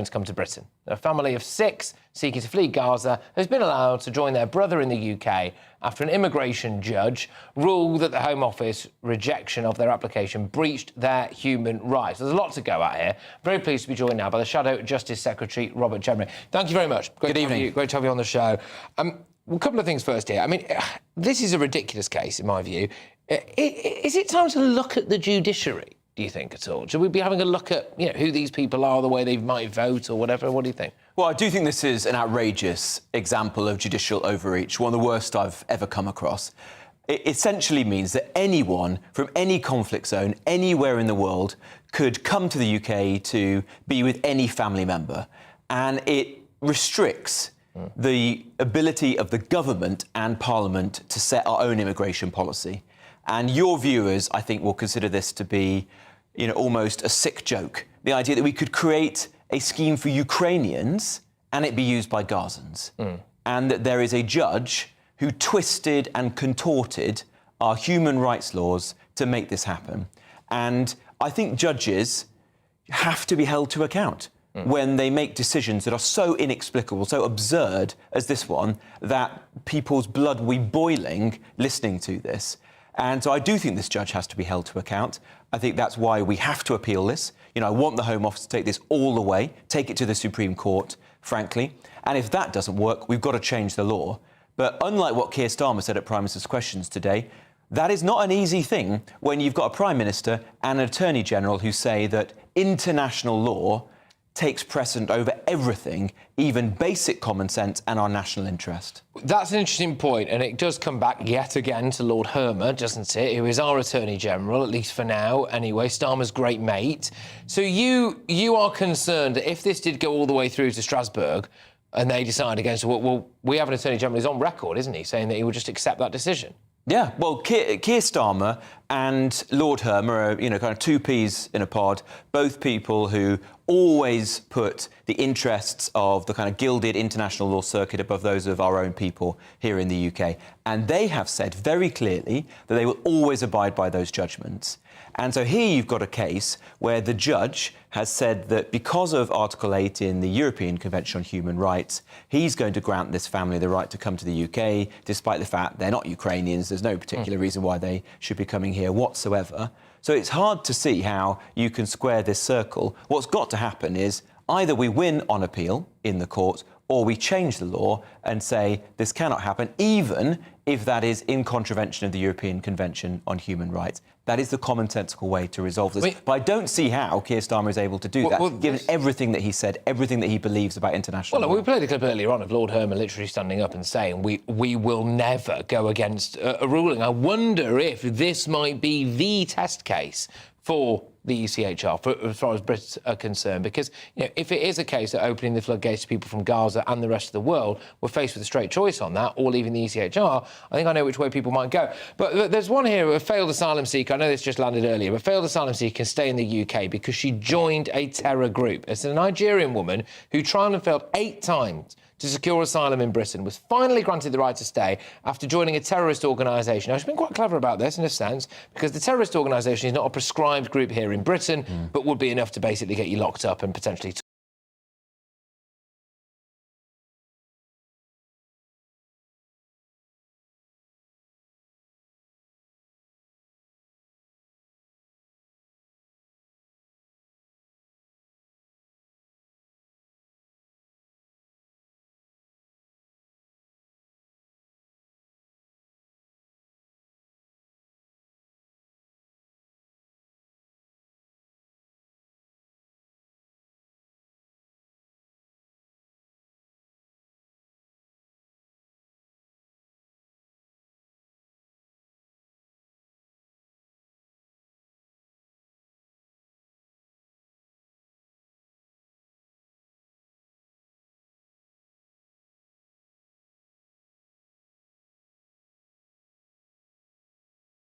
to come to Britain. A family of 6 seeking to flee Gaza has been allowed to join their brother in the UK after an immigration judge ruled that the Home Office rejection of their application breached their human rights. There's a lot to go at here. Very pleased to be joined now by the Shadow Justice Secretary, Robert Chemery. Thank you very much. Good evening. Great to have you on the show. Well, a couple of things first here. I mean, this is a ridiculous case, in my view. Is it time to look at the judiciary, do you think, at all? Should we be having a look at, who these people are, the way they might vote or whatever? What do you think? Well, I do think this is an outrageous example of judicial overreach, one of the worst I've ever come across. It essentially means that anyone from any conflict zone, anywhere in the world, could come to the UK to be with any family member. And it restricts the ability of the government and Parliament to set our own immigration policy. And your viewers, I think, will consider this to be, almost a sick joke. The idea that we could create a scheme for Ukrainians and it be used by Gazans. And that there is a judge who twisted and contorted our human rights laws to make this happen. And I think judges have to be held to account when they make decisions that are so inexplicable, so absurd as this one, that people's blood will be boiling listening to this. And so I do think this judge has to be held to account. I think that's why we have to appeal this. I want the Home Office to take this all the way, take it to the Supreme Court, frankly. And if that doesn't work, we've got to change the law. But unlike what Keir Starmer said at Prime Minister's Questions today, that is not an easy thing when you've got a Prime Minister and an Attorney General who say that international law takes precedent over everything, even basic common sense and our national interest. That's an interesting point, and it does come back yet again to Lord Hermer, doesn't it? Who is our Attorney General, at least for now, anyway, Starmer's great mate. So you are concerned that if this did go all the way through to Strasbourg and they decide against it, well, we have an Attorney General who's on record, isn't he, saying that he would just accept that decision? Yeah, well, Keir Starmer and Lord Hermer are, kind of two peas in a pod, both people who always put the interests of the kind of gilded international law circuit above those of our own people here in the UK. And they have said very clearly that they will always abide by those judgments. And so here you've got a case where the judge has said that because of Article 8 in the European Convention on Human Rights, he's going to grant this family the right to come to the UK, despite the fact they're not Ukrainians. There's no particular reason why they should be coming here whatsoever. So it's hard to see how you can square this circle. What's got to happen is either we win on appeal in the court or we change the law and say this cannot happen, even if that is in contravention of the European Convention on Human Rights. That is the commonsensical way to resolve this. But I don't see how Keir Starmer is able to do that, given everything that he said, everything that he believes about international law. We played a clip earlier on of Lord Hermer literally standing up and saying, we will never go against a ruling. I wonder if this might be the test case for the ECHR, as far as Brits are concerned, because if it is a case of opening the floodgates to people from Gaza and the rest of the world, we're faced with a straight choice on that, or leaving the ECHR. I think I know which way people might go. But there's one here, a failed asylum seeker. I know this just landed earlier, but failed asylum seeker can stay in the UK because she joined a terror group. It's a Nigerian woman who tried and failed 8 times to secure asylum in Britain, was finally granted the right to stay after joining a terrorist organisation. Now, she's been quite clever about this, in a sense, because the terrorist organisation is not a prescribed group here in Britain, but would be enough to basically get you locked up and potentially